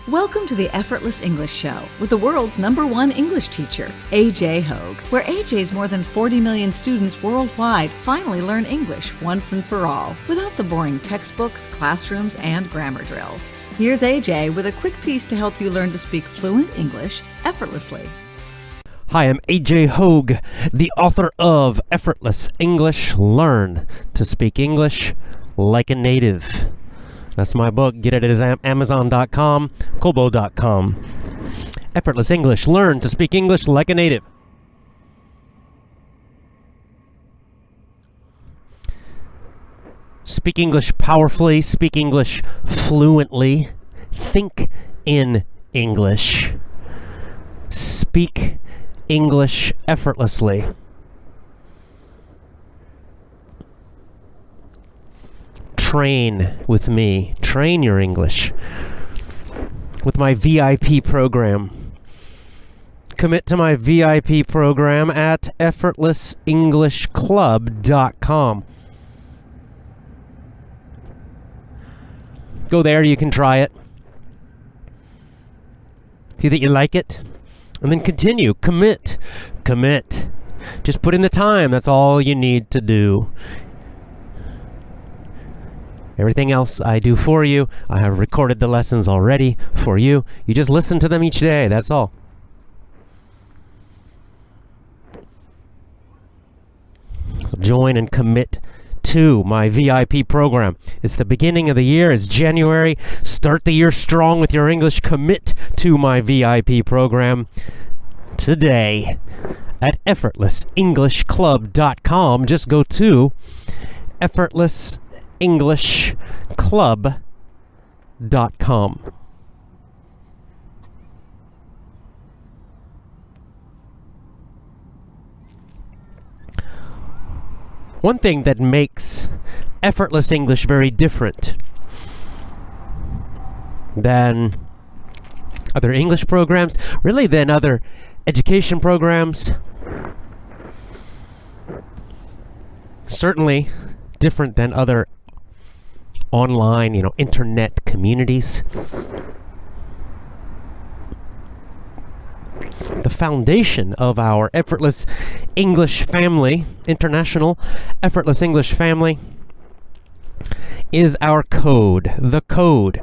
Welcome to the Effortless English Show with the world's #1 English teacher, AJ Hoge, where AJ's more than 40 million students worldwide finally learn English once and for all, without the boring textbooks, classrooms, and grammar drills. Here's AJ with a quick piece to help you learn to speak fluent English effortlessly. Hi, I'm AJ Hoge, the author of Effortless English. Learn to speak English like a native. That's my book. Get it at Amazon.com, Kobo.com. Effortless English. Learn to speak English like a native. Speak English powerfully. Speak English fluently. Think in English. Speak English effortlessly. Train with me. Train your English with my VIP program. Commit to my VIP program at effortlessenglishclub.com. Go there, you can try it. See that you like it? And then continue. Commit. Just put in the time. That's all you need to do. Everything else I do for you. I have recorded the lessons already for you. You just listen to them each day. That's all. So join and commit to my VIP program. It's the beginning of the year. It's January. Start the year strong with your English. Commit to my VIP program today at effortlessenglishclub.com. Just go to effortlessenglishclub.com. One thing that makes Effortless English very different than other English programs, really than other education programs, certainly different than other online, internet communities. The foundation of our Effortless English family, international Effortless English family, is our code, the code.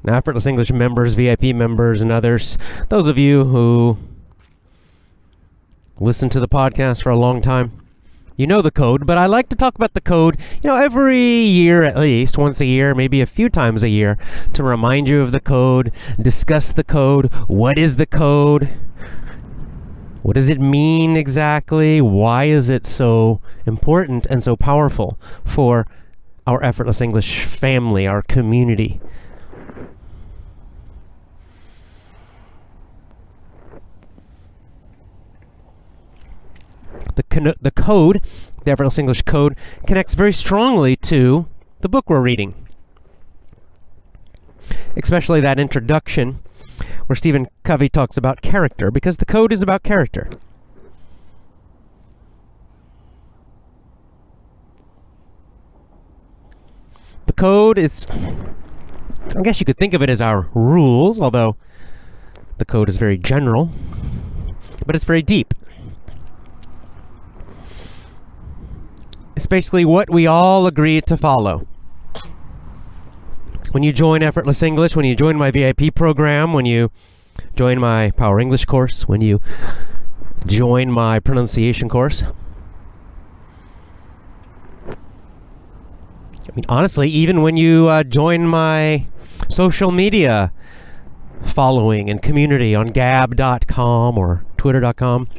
Now, Effortless English members, VIP members, and others, those of you who listen to the podcast for a long time, you know the code, but I like to talk about the code, every year at least, once a year, maybe a few times a year, to remind you of the code, discuss the code. What is the code? What does it mean exactly? Why is it so important and so powerful for our Effortless English family, our community? The code, the Effortless English code, connects very strongly to the book we're reading. Especially that introduction where Stephen Covey talks about character, because the code is about character. The code is, I guess you could think of it as our rules, although the code is very general, but it's very deep. It's basically what we all agree to follow. When you join Effortless English, when you join my VIP program, when you join my Power English course, when you join my pronunciation course, honestly, even when you join my social media following and community on gab.com or twitter.com,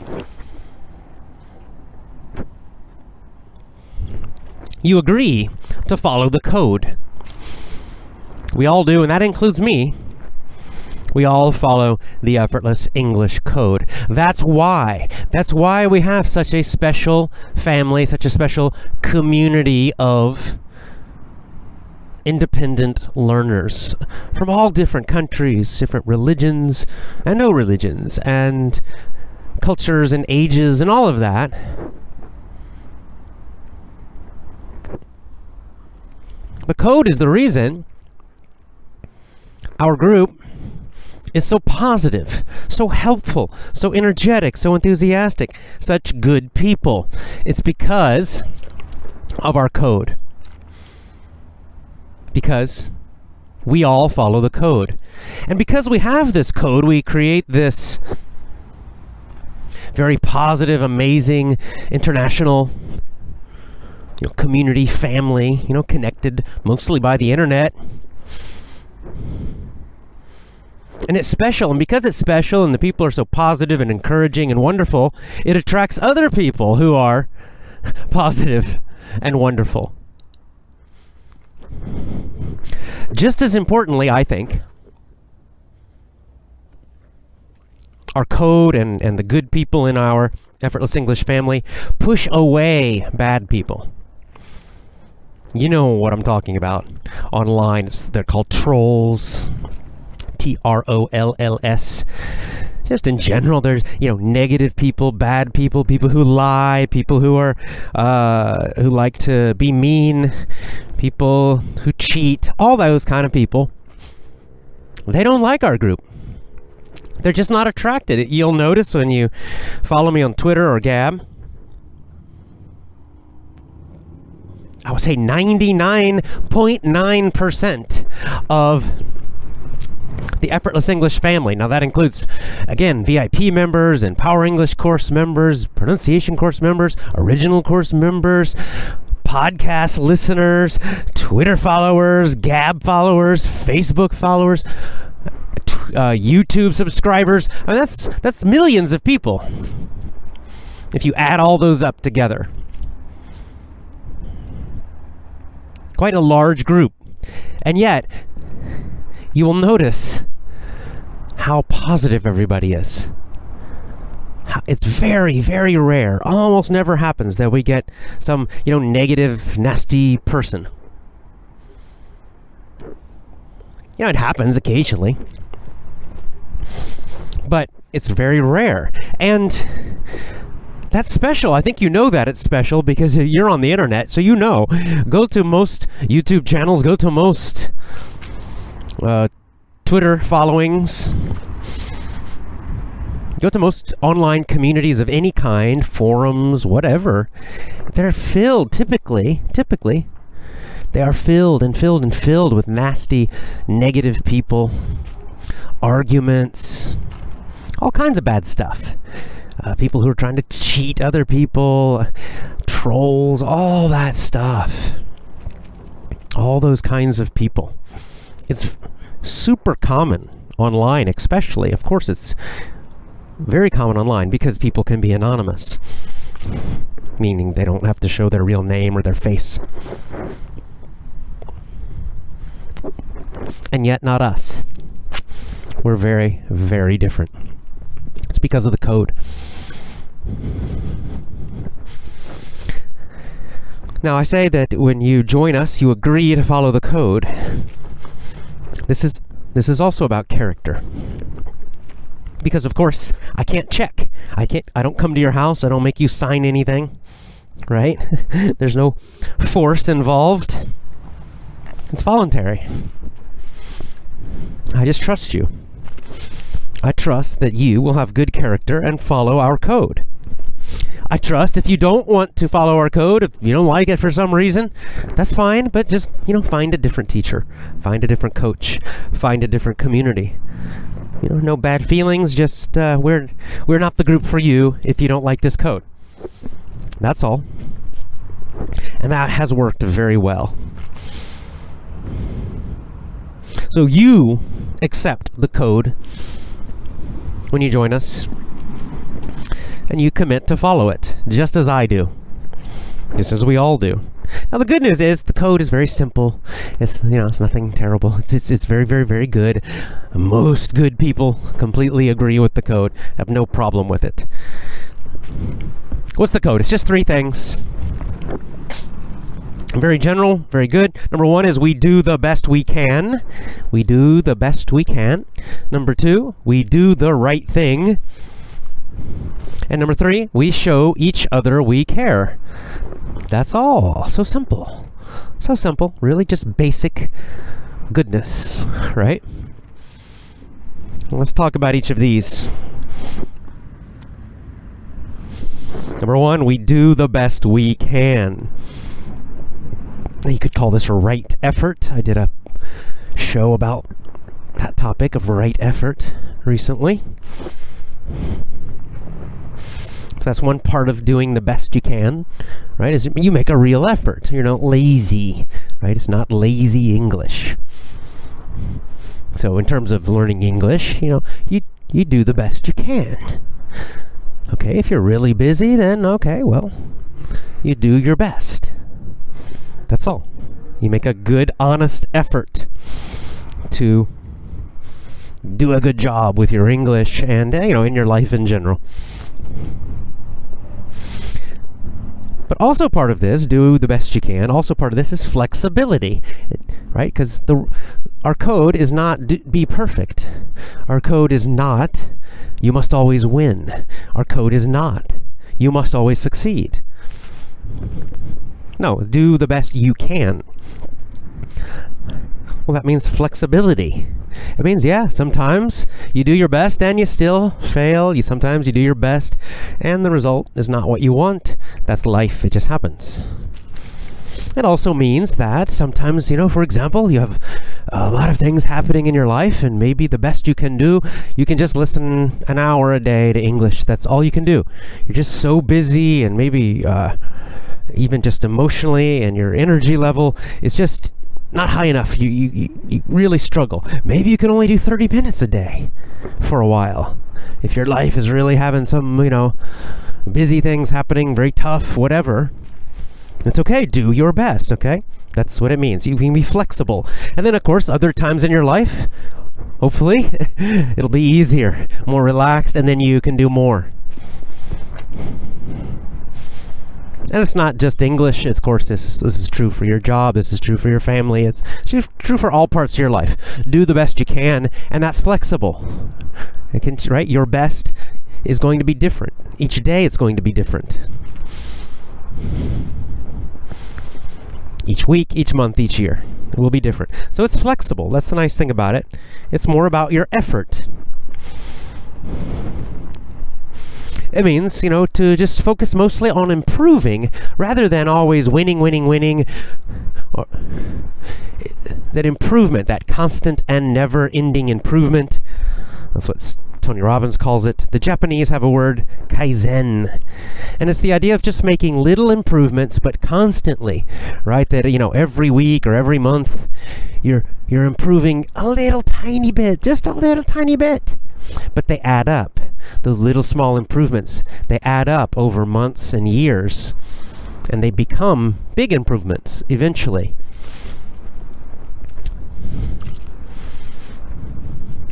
you agree to follow the code. We all do, and that includes me. We all follow the Effortless English code. That's why we have such a special family, such a special community of independent learners from all different countries, different religions and no religions, and cultures and ages and all of that. The code is the reason our group is so positive, so helpful, so energetic, so enthusiastic, such good people. It's because of our code. Because we all follow the code. And because we have this code, we create this very positive, amazing, international, community, family, connected mostly by the internet. And it's special, and because it's special and the people are so positive and encouraging and wonderful, it attracts other people who are positive and wonderful. Just as importantly, I think, our code and the good people in our Effortless English family push away bad people. You know what I'm talking about. Online, they're called trolls. Trolls. Just in general, there's negative people, bad people, people who lie, people who are who like to be mean, people who cheat, all those kind of people. They don't like our group. They're just not attracted. You'll notice when you follow me on Twitter or Gab, I would say 99.9% of the Effortless English family. Now that includes, again, VIP members and Power English course members, pronunciation course members, original course members, podcast listeners, Twitter followers, Gab followers, Facebook followers, YouTube subscribers. I mean, that's millions of people if you add all those up together. Quite a large group. And yet, you will notice how positive everybody is. It's very, very rare. Almost never happens that we get some, negative, nasty person. It happens occasionally. But it's very rare. And that's special. I think you know that it's special because you're on the internet, so Go to most YouTube channels, go to most Twitter followings, go to most online communities of any kind, forums, whatever. They're filled, typically, they are filled with nasty, negative people, arguments, all kinds of bad stuff. People who are trying to cheat other people, trolls, all that stuff. All those kinds of people. It's super common online, especially. Of course, it's very common online because people can be anonymous, meaning they don't have to show their real name or their face. And yet, not us. We're very, very different. It's because of the code. Now, I say that when you join us, you agree to follow the code. This is also about character. Because of course, I can't check. I don't come to your house. I don't make you sign anything. Right? There's no force involved. It's voluntary. I just trust you. I trust that you will have good character and follow our code. I trust if you don't want to follow our code, if you don't like it for some reason, that's fine, but just, find a different teacher, find a different coach, find a different community. No bad feelings, just we're not the group for you if you don't like this code. That's all. And that has worked very well. So you accept the code when you join us, and you commit to follow it, just as I do, just as we all do. Now, the good news is the code is very simple. It's it's nothing terrible. It's very, very, very good. Most good people completely agree with the code, have no problem with it. What's the code? It's just 3 things. Very general, very good. Number 1 is we do the best we can. We do the best we can. Number 2, we do the right thing. And number 3, we show each other we care. That's all. So simple. So simple, really just basic goodness, right? Let's talk about each of these. Number one, we do the best we can. You could call this right effort. I did a show about that topic of right effort recently. So that's one part of doing the best you can, right? Is you make a real effort. You're not lazy, right? It's not lazy English. So in terms of learning English, you do the best you can. Okay, if you're really busy, then okay, well, you do your best. That's all. You make a good, honest effort to do a good job with your English and, in your life in general. But also part of this, do the best you can, also part of this is flexibility, right? Because our code is not be perfect. Our code is not, you must always win. Our code is not, you must always succeed. No, do the best you can. Well, that means flexibility. It means, sometimes you do your best and you still fail. Sometimes you do your best and the result is not what you want. That's life. It just happens. It also means that sometimes, for example, you have a lot of things happening in your life and maybe the best you can do, you can just listen an hour a day to English. That's all you can do. You're just so busy and maybe even just emotionally and your energy level is just not high enough. You really struggle. Maybe you can only do 30 minutes a day for a while. If your life is really having some, busy things happening, very tough, whatever, it's okay. Do your best, okay? That's what it means. You can be flexible. And then, of course, other times in your life, hopefully, it'll be easier, more relaxed, and then you can do more. And it's not just English. Of course, this is true for your job. This is true for your family. It's true for all parts of your life. Do the best you can, and that's flexible. Right? Your best is going to be different. Each day it's going to be different. Each week, each month, each year, it will be different. So it's flexible. That's the nice thing about it. It's more about your effort. It means, to just focus mostly on improving rather than always winning. Or that improvement, that constant and never-ending improvement. That's what Tony Robbins calls it. The Japanese have a word, kaizen. And it's the idea of just making little improvements, but constantly, right? That, every week or every month, you're improving a little tiny bit, just a little tiny bit. But they add up. Those little small improvements, they add up over months and years, and they become big improvements eventually.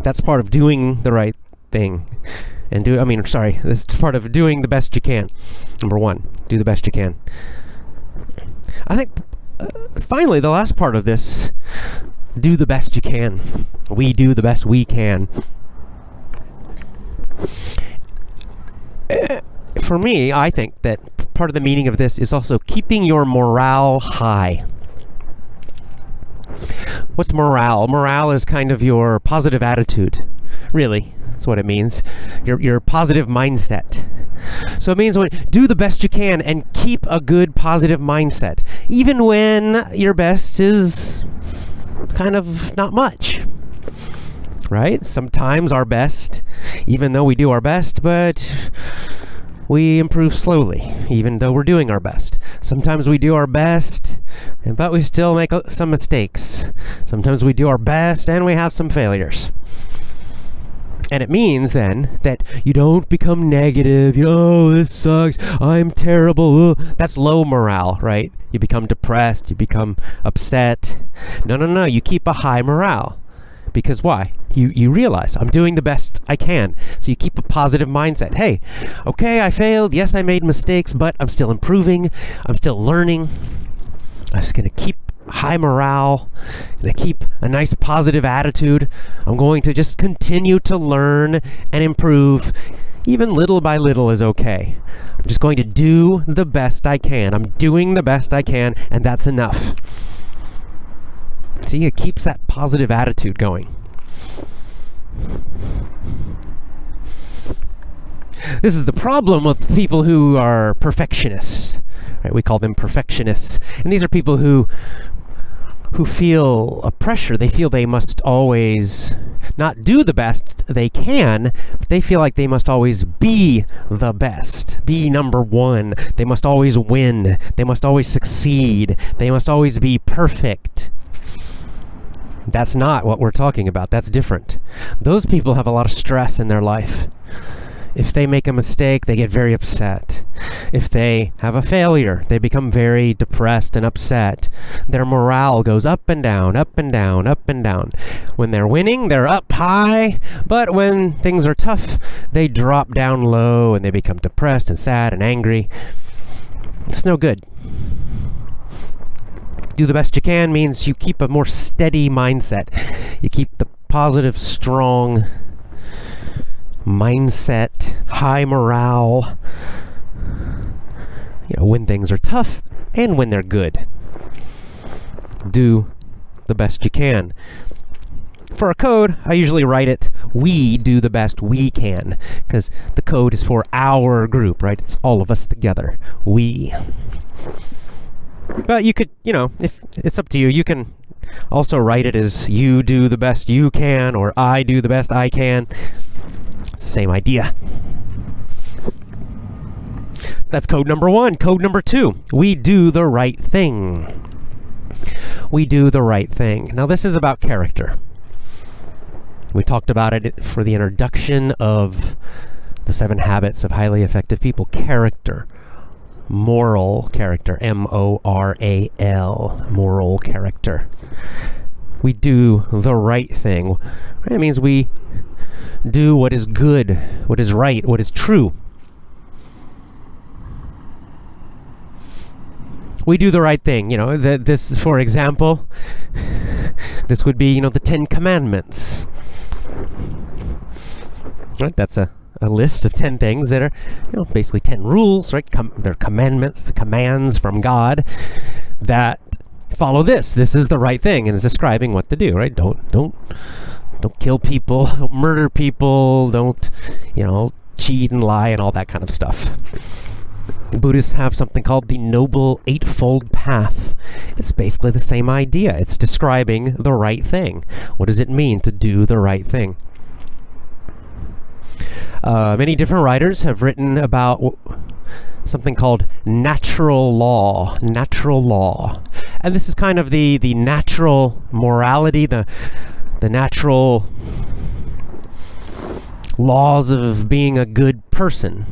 That's part of doing the right thing. It's part of doing the best you can. Number one, do the best you can. I think, finally, the last part of this, do the best you can. We do the best we can. For me, I think that part of the meaning of this is also keeping your morale high. What's morale? Morale is kind of your positive attitude. Really, that's what it means. Your positive mindset. So it means do the best you can and keep a good positive mindset, even when your best is kind of not much. Right? Sometimes our best, even though we do our best, but we improve slowly, even though we're doing our best. Sometimes we do our best, but we still make some mistakes. Sometimes we do our best and we have some failures. And it means then that you don't become negative. This sucks. I'm terrible. That's low morale, right? You become depressed. You become upset. No. You keep a high morale. Because why? You realize I'm doing the best I can. So you keep a positive mindset. Hey, okay, I failed. Yes, I made mistakes, but I'm still improving. I'm still learning. I'm just going to keep high morale. Going to keep a nice positive attitude. I'm going to just continue to learn and improve, Even little by little is okay. I'm just going to do the best I can. I'm doing the best I can, and that's enough. See, it keeps that positive attitude going. This is the problem with people who are perfectionists. Right? We call them perfectionists. And these are people who feel a pressure. They feel they must always not do the best they can, but they feel like they must always be the best, be number one. They must always win. They must always succeed. They must always be perfect. That's not what we're talking about. That's different. Those people have a lot of stress in their life. If they make a mistake, they get very upset. If they have a failure, they become very depressed and upset. Their morale goes up and down, up and down, up and down. When they're winning, they're up high, but when things are tough, they drop down low and they become depressed and sad and angry. It's no good. Do the best you can means you keep a more steady mindset. You keep the positive, strong mindset, high morale, when things are tough and when they're good. Do the best you can. For a code, I usually write it, we do the best we can, because the code is for our group, right? It's all of us together. We. But you could, if it's up to you, you can also write it as you do the best you can, or I do the best I can. Same idea. That's code number 1. Code number 2, we do the right thing. We do the right thing. Now this is about character. We talked about it for the introduction of the 7 habits of highly effective people. Character. Moral character. M-O-R-A-L. Moral character. We do the right thing. It means we do what is good, what is right, what is true. We do the right thing. This, for example, this would be, the 10 Commandments. Right? That's a list of 10 things that are, basically 10 rules, right? They're commandments, the commands from God that follow this. This is the right thing, and it's describing what to do, right? Don't kill people, don't murder people, don't, cheat and lie and all that kind of stuff. The Buddhists have something called the Noble Eightfold Path. It's basically the same idea. It's describing the right thing. What does it mean to do the right thing? Many different writers have written about something called natural law. Natural law. And this is kind of the natural morality, the natural laws of being a good person.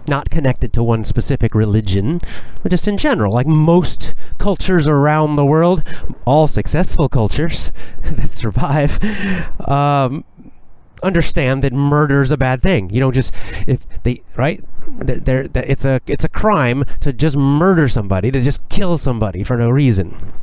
Not connected to one specific religion, but just in general. Like most cultures around the world, all successful cultures that survive, understand that murder is a bad thing. It's a crime to just murder somebody, to just kill somebody for no reason.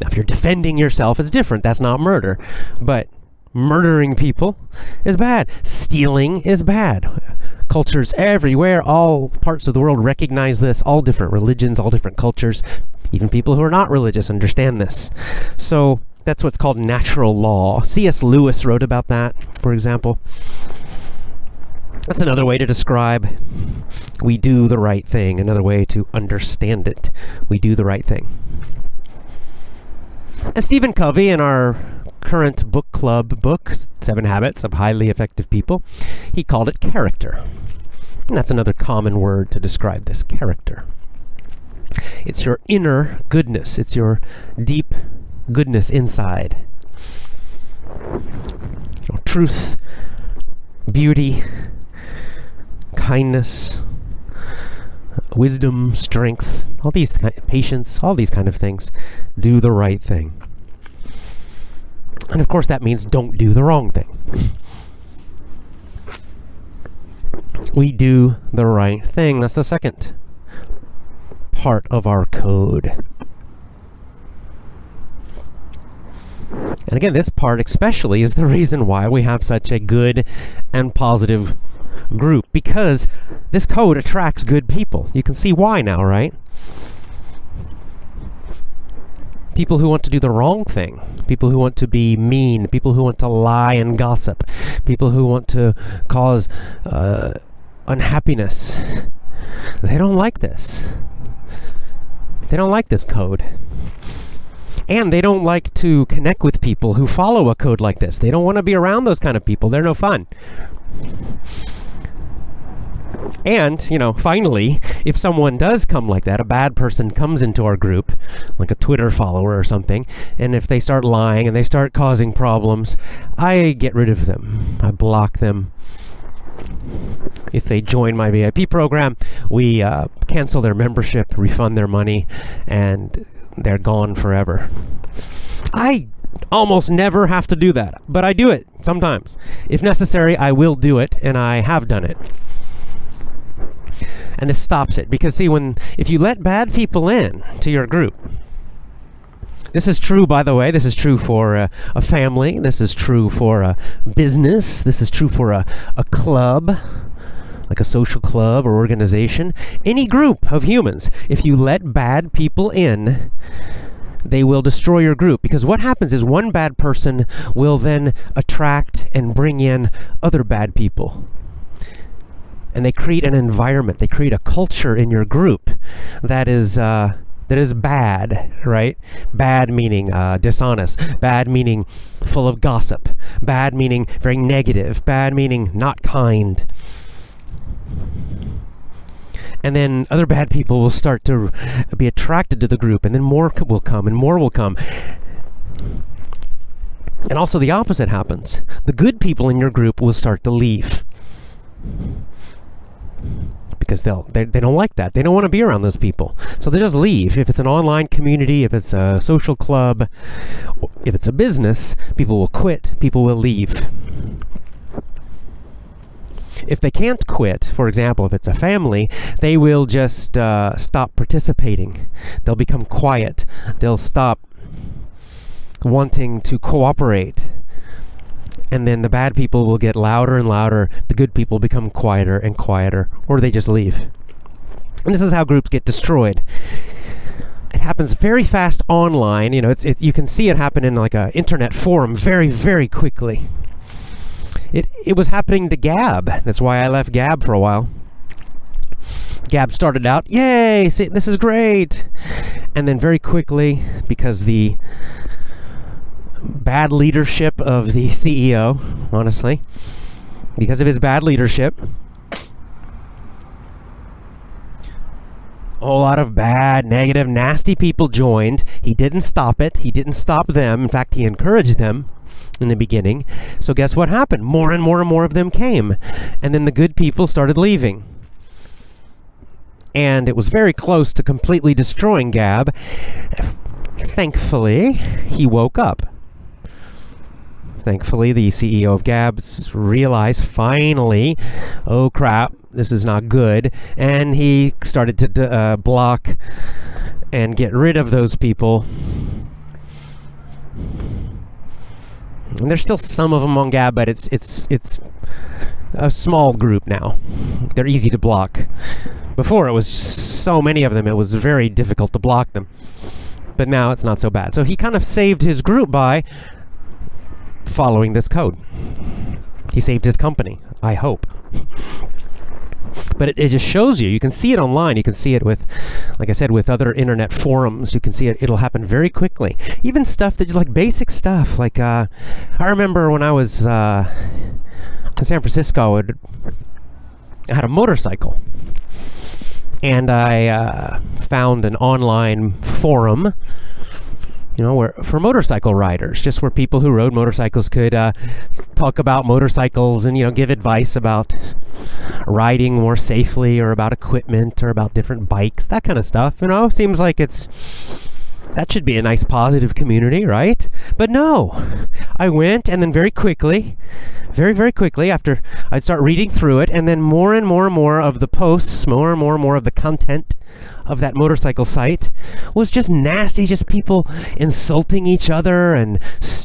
Now, if you're defending yourself, it's different. That's not murder. But murdering people is bad. Stealing is bad. Cultures everywhere, all parts of the world recognize this. All different religions, all different cultures, even people who are not religious understand this. So that's what's called natural law. C.S. Lewis wrote about that, for example. That's another way to describe we do the right thing. Another way to understand it. We do the right thing. And Stephen Covey, in our current book club book, 7 Habits of Highly Effective People, he called it character. And that's another common word to describe this, character. It's your inner goodness. It's your deep goodness inside. Truth, beauty, kindness, wisdom, strength, all these patience, all these kind of things. Do the right thing. And of course that means don't do the wrong thing. We do the right thing. That's the second part of our code. And again, this part especially is the reason why we have such a good and positive group, because this code attracts good people. You can see why now, right? People who want to do the wrong thing, people who want to be mean, people who want to lie and gossip, people who want to cause unhappiness. They don't like this. They don't like this code. And they don't like to connect with people who follow a code like this. They don't want to be around those kind of people. They're no fun. And, finally, if someone does come like that, a bad person comes into our group, like a Twitter follower or something, and if they start lying and they start causing problems, I get rid of them. I block them. If they join my VIP program, we cancel their membership, refund their money, and they're gone forever. I almost never have to do that, but I do it sometimes. If necessary, I will do it, and I have done it. And this stops it, because see, if you let bad people in to your group, this is true, by the way, this is true for a family, this is true for a business, this is true for a club, like a social club or organization, any group of humans. If you let bad people in, they will destroy your group, because what happens is one bad person will then attract and bring in other bad people. And they create an environment, they create a culture in your group that is bad, right? Bad meaning dishonest, bad meaning full of gossip, bad meaning very negative, bad meaning not kind. And then other bad people will start to be attracted to the group, and then more will come, and more will come. And also the opposite happens. The good people in your group will start to leave, because they don't like that. They don't want to be around those people. So they just leave. If it's an online community, if it's a social club, if it's a business, people will quit, people will leave. If they can't quit, for example, if it's a family, they will just stop participating. They'll become quiet. They'll stop wanting to cooperate. And then the bad people will get louder and louder. The good people become quieter and quieter, or they just leave. And this is how groups get destroyed. It happens very fast online. You can see it happen in like an internet forum very, very quickly. It was happening to Gab. That's why I left Gab for a while. Gab started out, yay, see, this is great. And then very quickly, because the bad leadership of the CEO, honestly, because of his bad leadership, a whole lot of bad, negative, nasty people joined. He didn't stop it. He didn't stop them. In fact, he encouraged them in the beginning. So guess what happened? More and more and more of them came. And then the good people started leaving. And it was very close to completely destroying Gab. Thankfully, he woke up. Thankfully, the CEO of Gab realized finally, oh crap, this is not good. And he started to block and get rid of those people. And there's still some of them on Gab, but it's a small group now. They're easy to block. Before, it was so many of them, it was very difficult to block them. But now it's not so bad. So he kind of saved his group by following this code. He saved his company, I hope. But it just shows you can see it online. You can see it with, like I said, with other internet forums. You can see it'll happen very quickly. Even stuff that, like basic stuff. Like, I remember when I was in San Francisco, I had a motorcycle. And I found an online forum, for motorcycle riders, just where people who rode motorcycles could talk about motorcycles and, give advice about riding more safely, or about equipment, or about different bikes, that kind of stuff. Seems like that should be a nice positive community, right? But no, I went, and then very quickly, after I'd start reading through it, and then more and more and more of the posts, more and more of the content of that motorcycle site was just nasty, just people insulting each other and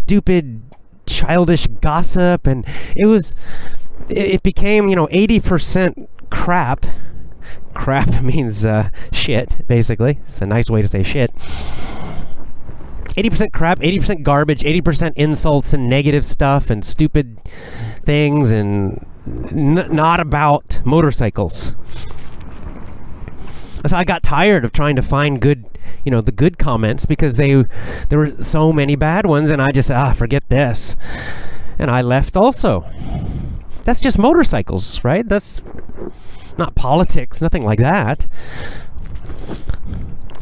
stupid, childish gossip, and it became, 80% crap. Crap means shit, basically. It's a nice way to say shit. 80% crap, 80% garbage, 80% insults and negative stuff and stupid things, and not about motorcycles. So I got tired of trying to find good, the good comments, because there were so many bad ones, and I just, forget this. And I left also. That's just motorcycles, right? That's not politics, nothing like that.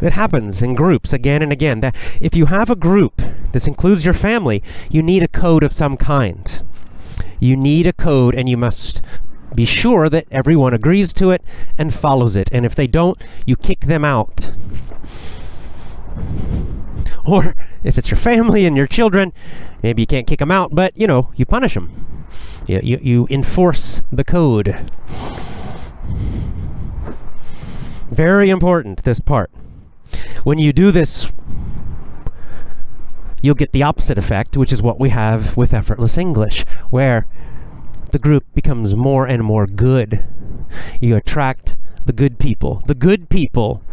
It happens in groups again and again. That if you have a group, this includes your family, you need a code of some kind. You need a code, and you must be sure that everyone agrees to it and follows it. And if they don't, you kick them out. Or if it's your family and your children, maybe you can't kick them out, but you punish them. You enforce the code. Very important, this part. When you do this, you'll get the opposite effect, which is what we have with Effortless English, where the group becomes more and more good. You attract the good people. The good people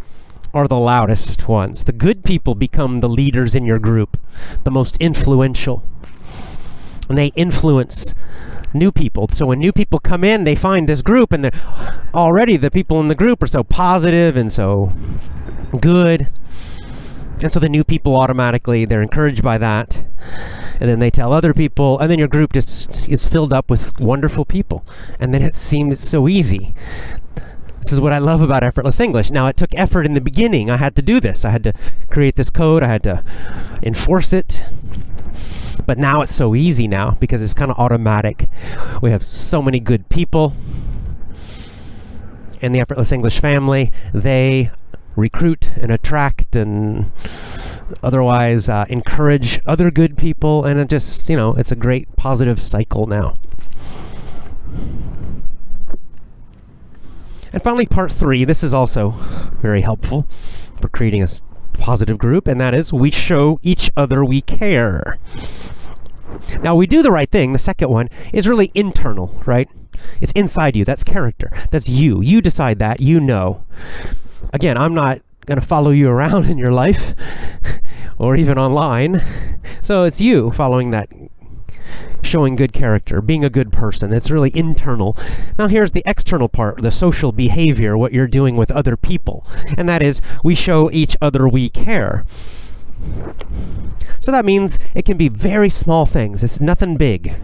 are the loudest ones. The good people become the leaders in your group, the most influential. And they influence new people. So when new people come in, they find this group, and already the people in the group are so positive and so good. And so the new people automatically, they're encouraged by that. And then they tell other people, and then your group just is filled up with wonderful people. And then it seems so easy. This is what I love about Effortless English. Now, it took effort in the beginning. I had to do this. I had to create this code. I had to enforce it. But now it's so easy now, because it's kind of automatic. We have so many good people in the Effortless English family. They recruit and attract and otherwise encourage other good people, and it just, it's a great positive cycle now. And finally, part 3, this is also very helpful for creating a positive group, and that is we show each other we care. Now, we do the right thing. The second one is really internal, right? It's inside you. That's character. That's you. You decide that. Again, I'm not going to follow you around in your life or even online. So it's you following that, showing good character, being a good person. It's really internal. Now here's the external part, the social behavior, what you're doing with other people. And that is, we show each other we care. So that means it can be very small things. It's nothing big.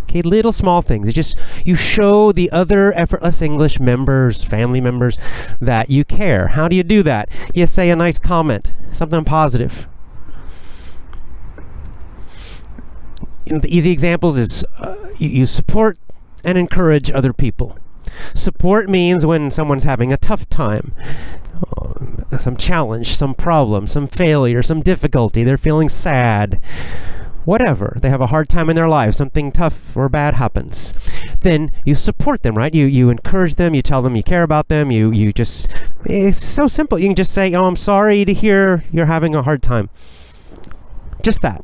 Okay, little small things. It's just you show the other Effortless English members, family members, that you care. How do you do that? You say a nice comment, something positive. The easy examples is you support and encourage other people. Support means when someone's having a tough time, some challenge, some problem, some failure, some difficulty, they're feeling sad, whatever, they have a hard time in their life, something tough or bad happens, then you support them, right? You encourage them, you tell them you care about them, you just, it's so simple. You can just say, I'm sorry to hear you're having a hard time. Just that.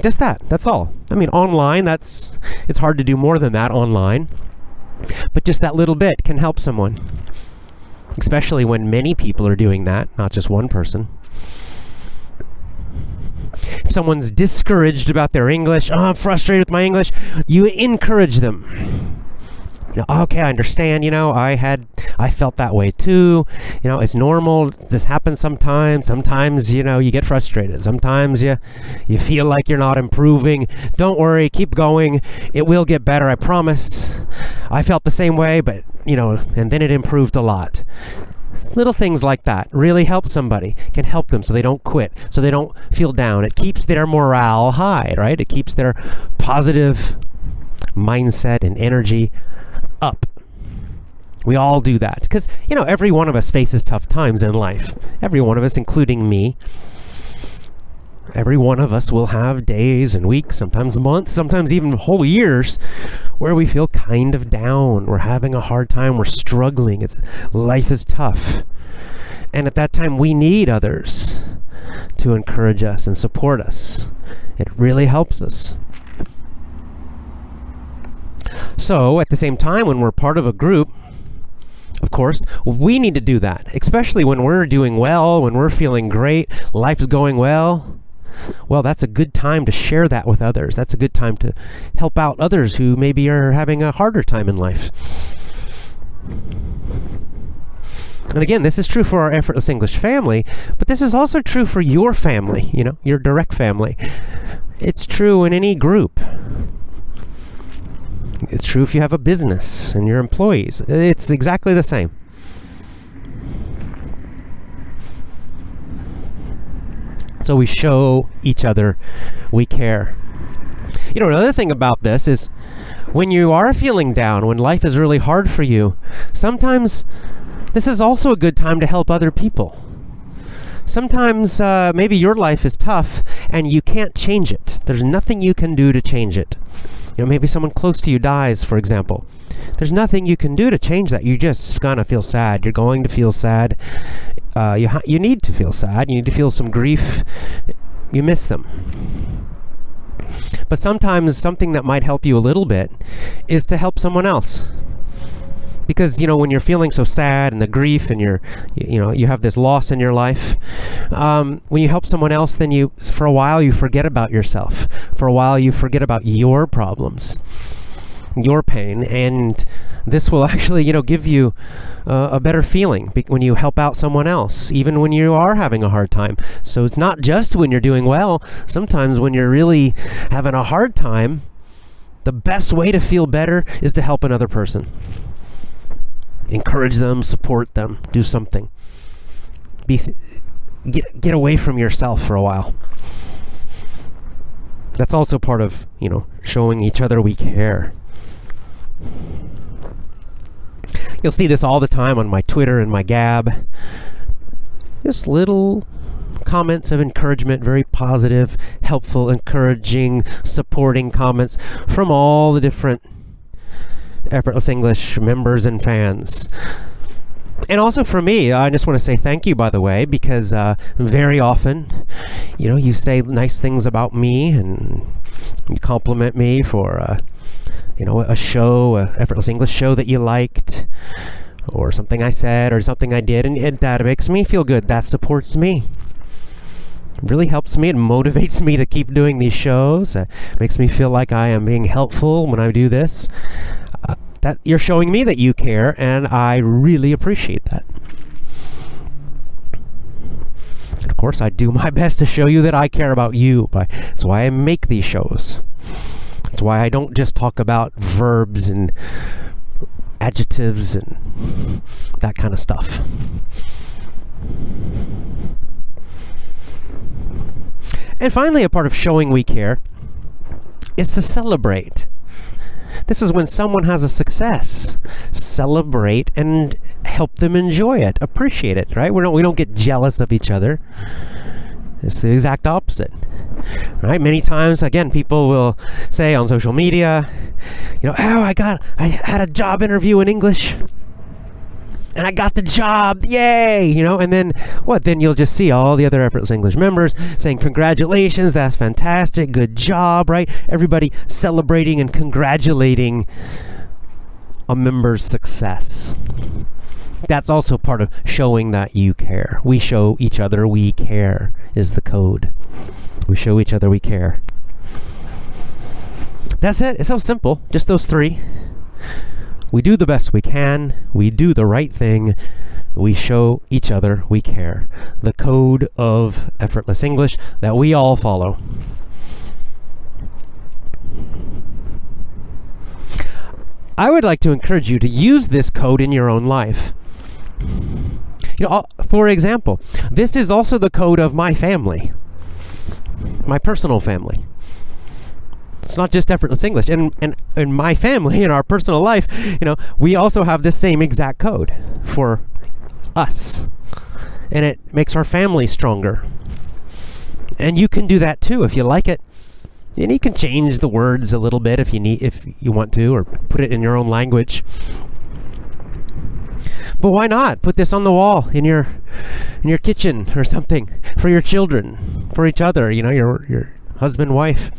That's all. I mean, online, it's hard to do more than that online. But just that little bit can help someone. Especially when many people are doing that, not just one person. If someone's discouraged about their English, I'm frustrated with my English, you encourage them. Okay, I understand, I felt that way too. It's normal. This happens sometimes. Sometimes, you get frustrated. Sometimes you feel like you're not improving. Don't worry, keep going. It will get better, I promise. I felt the same way, but, and then it improved a lot. Little things like that really help somebody, can help them so they don't quit, so they don't feel down. It keeps their morale high, right? It keeps their positive mindset and energy up. We all do that because, every one of us faces tough times in life. Every one of us, including me. Every one of us will have days and weeks, sometimes months, sometimes even whole years where we feel kind of down. We're having a hard time. We're struggling. Life is tough. And at that time, we need others to encourage us and support us. It really helps us. So, at the same time, when we're part of a group, of course, we need to do that, especially when we're doing well, when we're feeling great, life's going well. Well, that's a good time to share that with others. That's a good time to help out others who maybe are having a harder time in life. And again, this is true for our Effortless English family, but this is also true for your family, your direct family. It's true in any group. It's true if you have a business and your employees. It's exactly the same. So we show each other we care. Another thing about this is when you are feeling down, when life is really hard for you, sometimes this is also a good time to help other people. Sometimes maybe your life is tough and you can't change it. There's nothing you can do to change it. Maybe someone close to you dies, for example. There's nothing you can do to change that. You're just gonna feel sad. You're going to feel sad. You need to feel sad. You need to feel some grief. You miss them. But sometimes something that might help you a little bit is to help someone else. Because, when you're feeling so sad and the grief and you have this loss in your life, when you help someone else, then for a while you forget about yourself. For a while you forget about your problems, your pain, and this will actually, give you a better feeling when you help out someone else, even when you are having a hard time. So it's not just when you're doing well. Sometimes when you're really having a hard time, the best way to feel better is to help another person. Encourage them, support them, do something. Get away from yourself for a while. That's also part of, showing each other we care. You'll see this all the time on my Twitter and my Gab. Just little comments of encouragement, very positive, helpful, encouraging, supporting comments from all the different Effortless English members and fans. And also for me, I just want to say thank you, by the way, because very often, you say nice things about me and you compliment me for, a show, a Effortless English show that you liked, or something I said or something I did, and that makes me feel good. That supports me. It really helps me. It motivates me to keep doing these shows. It makes me feel like I am being helpful when I do this. That you're showing me that you care, and I really appreciate that. And of course, I do my best to show you that I care about you. That's why I make these shows. That's why I don't just talk about verbs and adjectives and that kind of stuff. And finally, a part of showing we care is to celebrate. This is when someone has a success. Celebrate and help them enjoy it, appreciate it, right? We don't get jealous of each other. It's the exact opposite, right? Many times, again, people will say on social media, I had a job interview in English and I got the job, yay, and then what? Then you'll just see all the other Effortless English members saying, congratulations, that's fantastic, good job, right? Everybody celebrating and congratulating a member's success. That's also part of showing that you care. We show each other we care is the code. We show each other we care. That's it. It's so simple. Just those three. We do the best we can. We do the right thing. We show each other we care. The code of Effortless English that we all follow. I would like to encourage you to use this code in your own life. For example, this is also the code of my family, my personal family. It's not just Effortless English. And in my family, in our personal life, we also have this same exact code for us. And it makes our family stronger. And you can do that too if you like it. And you can change the words a little bit if you want to, or put it in your own language. But why not put this on the wall in your kitchen or something for your children, for each other, your husband, wife.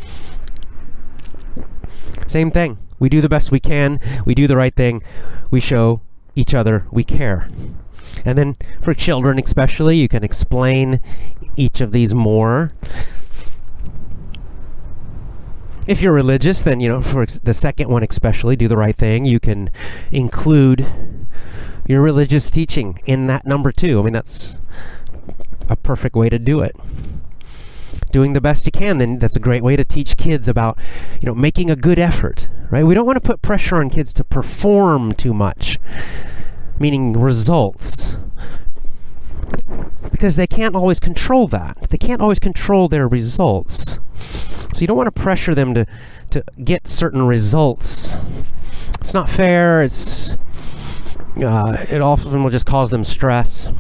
Same thing. We do the best we can. We do the right thing. We show each other we care. And then for children especially, you can explain each of these more. If you're religious, then, for the second one especially, do the right thing. You can include your religious teaching in that number 2. I mean, that's a perfect way to do it. Doing the best you can, then that's a great way to teach kids about, making a good effort, right? We don't want to put pressure on kids to perform too much, meaning results, because they can't always control that. They can't always control their results. So you don't want to pressure them to get certain results. It's not fair. It often will just cause them stress.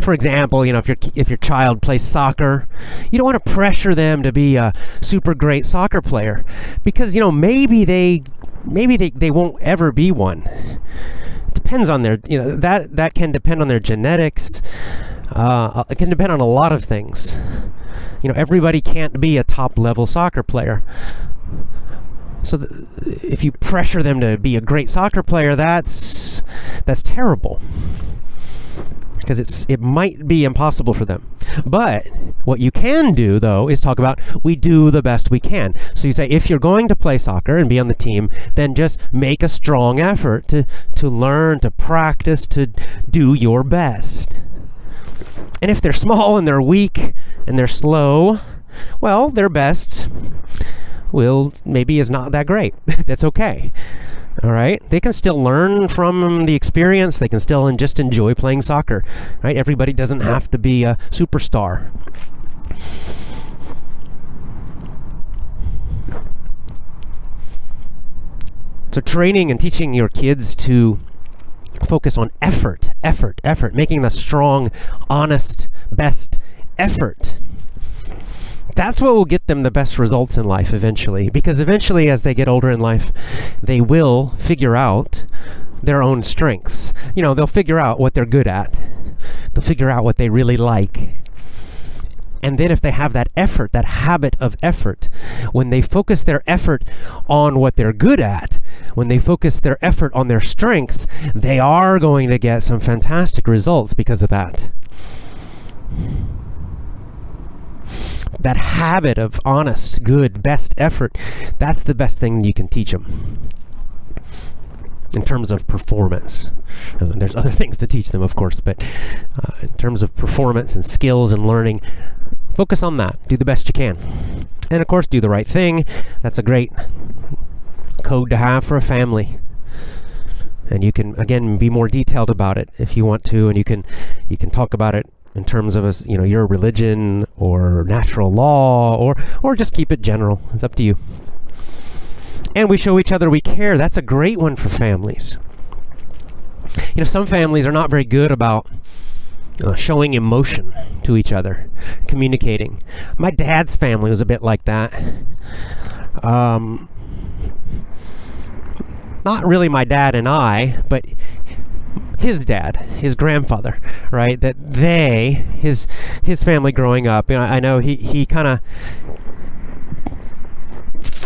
For example, if your child plays soccer, you don't want to pressure them to be a super great soccer player, because maybe they won't ever be one. It depends on their that can depend on their genetics. It can depend on a lot of things. Everybody can't be a top level soccer player. So if you pressure them to be a great soccer player, that's terrible, because it might be impossible for them. But what you can do, though, is talk about we do the best we can. So you say, if you're going to play soccer and be on the team, then just make a strong effort to learn, to practice, to do your best. And if they're small and they're weak and they're slow, well, their best maybe is not that great. That's okay. All right, they can still learn from the experience. They can still just enjoy playing soccer, right? Everybody doesn't have to be a superstar. So training and teaching your kids to focus on effort, making the strong, honest, best effort. That's what will get them the best results in life eventually, because eventually, as they get older in life, they will figure out their own strengths. They'll figure out what they're good at. They'll figure out what they really like. And then if they have that effort, that habit of effort, when they focus their effort on what they're good at, when they focus their effort on their strengths, they are going to get some fantastic results because of that. That habit of honest, good, best effort, that's the best thing you can teach them in terms of performance. There's other things to teach them, of course, but in terms of performance and skills and learning, focus on that. Do the best you can. And of course, do the right thing. That's a great code to have for a family. And you can, again, be more detailed about it if you want to, and you can talk about it in terms of your religion or natural law, or just keep it general. It's up to you. And we show each other we care. That's a great one for families. Some families are not very good about showing emotion to each other, communicating. My dad's family was a bit like that. Not really my dad and I, but his dad, his grandfather, right? That his family growing up, I know he kind of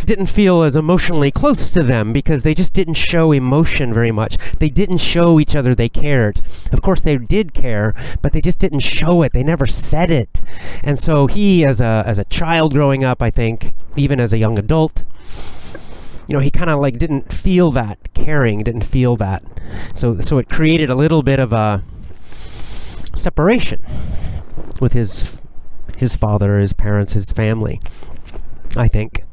didn't feel as emotionally close to them because they just didn't show emotion very much. They didn't show each other they cared. Of course, they did care, but they just didn't show it. They never said it. And so he, as a child growing up, I think, even as a young adult, he kind of didn't feel that caring, didn't feel that. So it created a little bit of a separation with his father, his parents, his family, I think.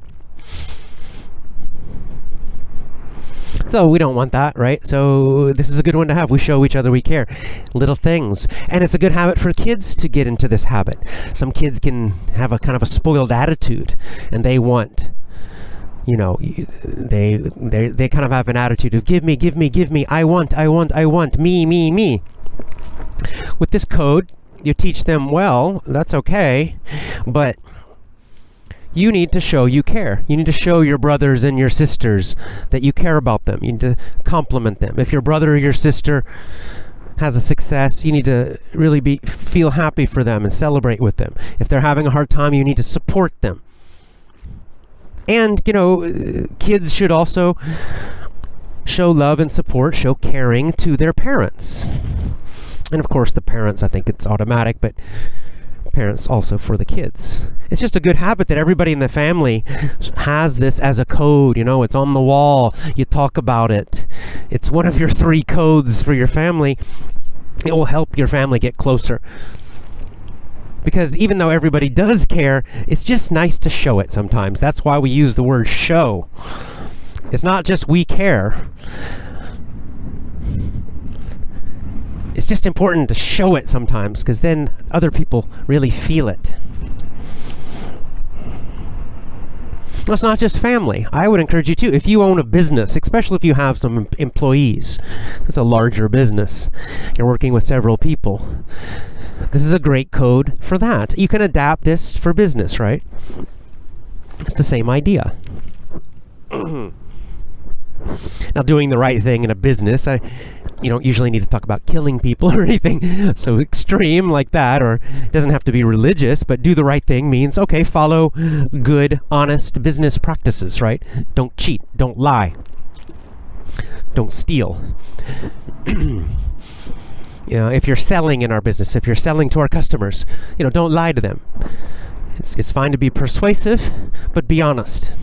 So we don't want that, right? So this is a good one to have. We show each other we care. Little things. And it's a good habit for kids to get into this habit. Some kids can have a kind of a spoiled attitude, and they want, they kind of have an attitude of give me, I want, me. With this code, you teach them, well, that's okay, but you need to show you care. You need to show your brothers and your sisters that you care about them. You need to compliment them. If your brother or your sister has a success, you need to really feel happy for them and celebrate with them. If they're having a hard time, you need to support them. And, kids should also show love and support, show caring to their parents. And of course, the parents, I think it's automatic, but parents also for the kids. It's just a good habit that everybody in the family has this as a code. It's on the wall. You talk about it. It's one of your 3 codes for your family. It will help your family get closer. Because even though everybody does care, it's just nice to show it sometimes. That's why we use the word show. It's not just we care. It's just important to show it sometimes, because then other people really feel it. It's not just family. I would encourage you too, if you own a business, especially if you have some employees, it's a larger business, you're working with several people, this is a great code for that. You can adapt this for business, right? It's the same idea. Now, doing the right thing in a business, you don't usually need to talk about killing people or anything so extreme like that, or it doesn't have to be religious, but do the right thing means, okay, follow good, honest business practices, right? Don't cheat, don't lie, don't steal. If you're selling in our business, if you're selling to our customers, don't lie to them. It's fine to be persuasive, but be honest.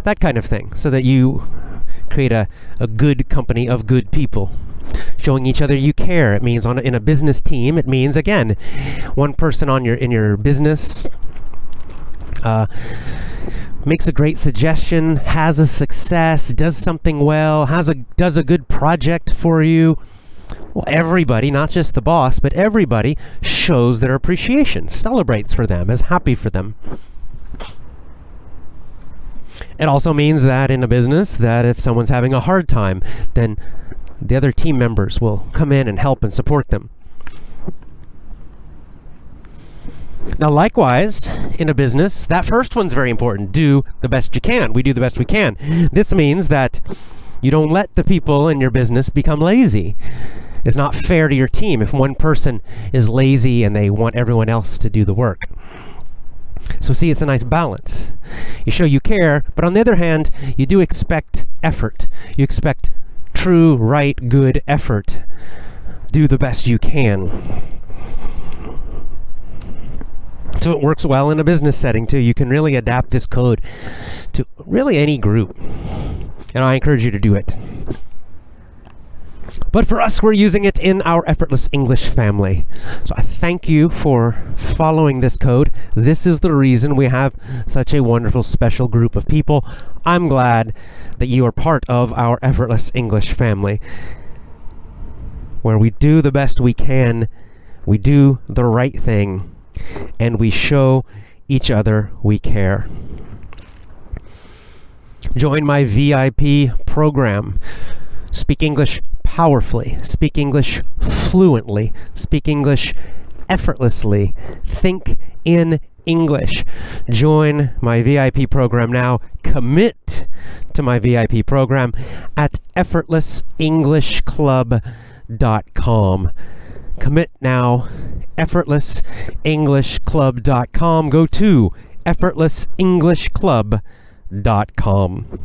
That kind of thing, so that you create a good company of good people, showing each other you care. It means in a business team, it means, again, one person in your business makes a great suggestion, has a success, does something well, does a good project for you. Well, everybody, not just the boss, but everybody shows their appreciation, celebrates for them, is happy for them. It also means that in a business, that if someone's having a hard time, then the other team members will come in and help and support them. Now, likewise, in a business, that first one's very important. Do the best you can. We do the best we can. This means that you don't let the people in your business become lazy. It's not fair to your team if one person is lazy and they want everyone else to do the work. So see, it's a nice balance. You show you care, but on the other hand, you do expect effort. You expect true, right, good effort. Do the best you can. So it works well in a business setting too. You can really adapt this code to really any group. And I encourage you to do it. But for us, we're using it in our Effortless English family. So I thank you for following this code. This is the reason we have such a wonderful, special group of people. I'm glad that you are part of our Effortless English family, where we do the best we can, we do the right thing, and we show each other we care. Join my VIP program. Speak English powerfully, speak English fluently, speak English effortlessly, think in English. Join my VIP program now. Commit to my VIP program at effortlessenglishclub.com. Commit now, effortlessenglishclub.com. Go to effortlessenglishclub.com.